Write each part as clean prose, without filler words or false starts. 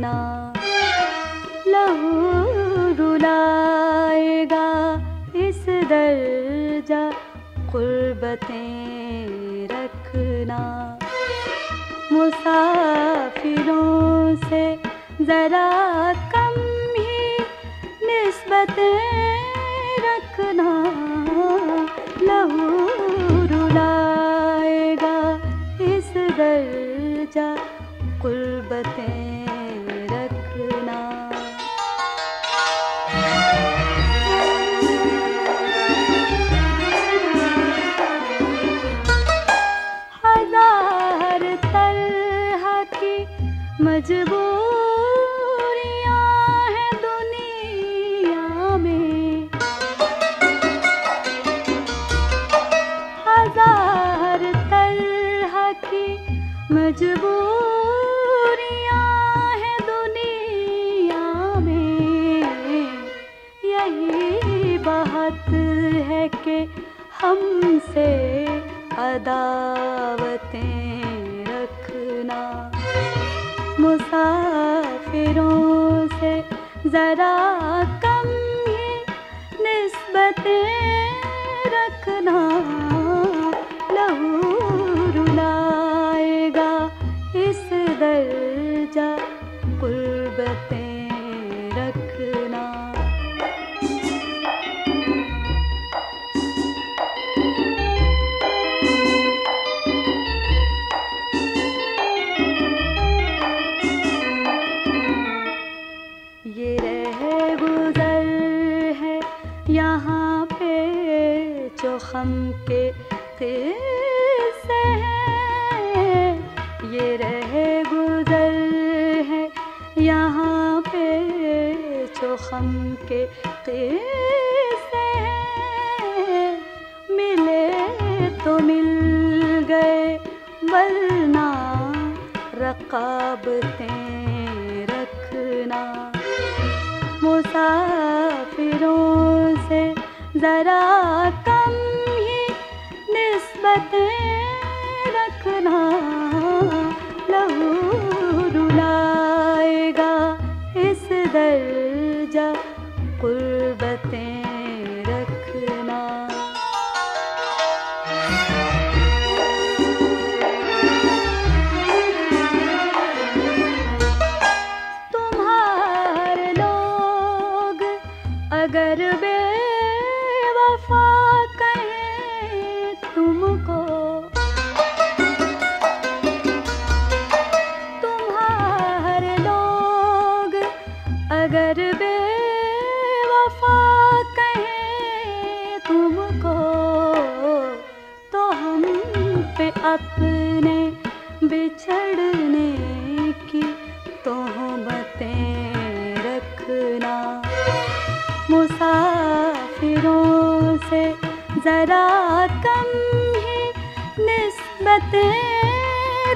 रखना, लहू रुलाएगा इस दर्जा कुर्बतें रखना। मुसाफिरों से जरा कम ही निस्बतें रखना, लहू रुलाएगा इस दर्जा कुर्बतें रखना। हजार तरह की मजबूरियां हैं दुनिया में, हजार तरह की मजबूरियां हैं दुनिया में। यही बात है कि हमसे अदावतें रखना, मुसाफिरों से जरा कम ही निस्बतें रखना, लहू रुलाएगा इस दर्जा कुर्बतें रखना। ये रह गुजर है यहाँ पे जो ख़म के किस्से हैं, ये रह गुजर है यहाँ पे जो ख़म के किस्से हैं। मिले तो मिल गए वरना रकाबतें रखना, मुसाफिरों से जरा कम ही निस्बतें रखना, लहू रुलाएगा इस दर्जा कुर्बतें रखना। तुम्हारे लोग अगर बेवफा कहें तुमको, तुम्हारे लोग अगर बेवफा कहें तुमको, तो हम पे अपने बिछड़ने की तोहमतें रखना, मुसाफिरों से जरा कम ही निस्बतें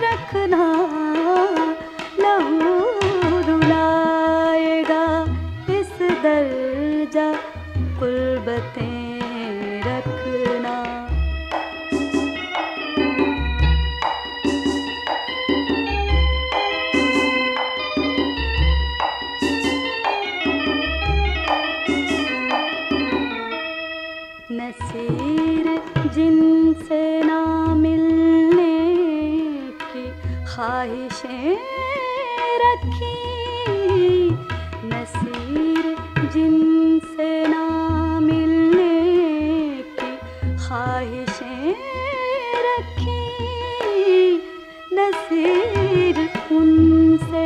रखना, लहू रुलाएगा इस दर्जा कुर्बतें रखना। नसीर जिनसे ना मिलने की ख्वाहिशें रखी, नसीर जिनसे ना मिलने की ख्वाहिशें रखी, नसीर उनसे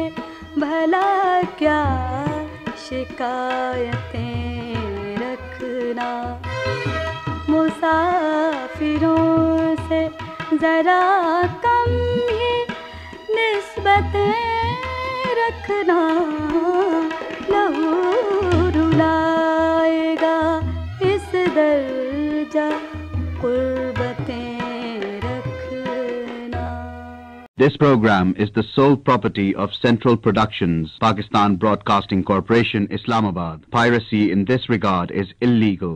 भला क्या शिकायतें रखना, मुसाफिरों से जरा कम ही निस्बतें रखना, लहू रुलाएगा इस दर्जा कुर्बतें रखना। This program is the sole property of Central Productions, Pakistan Broadcasting Corporation, Islamabad. Piracy in this regard is illegal.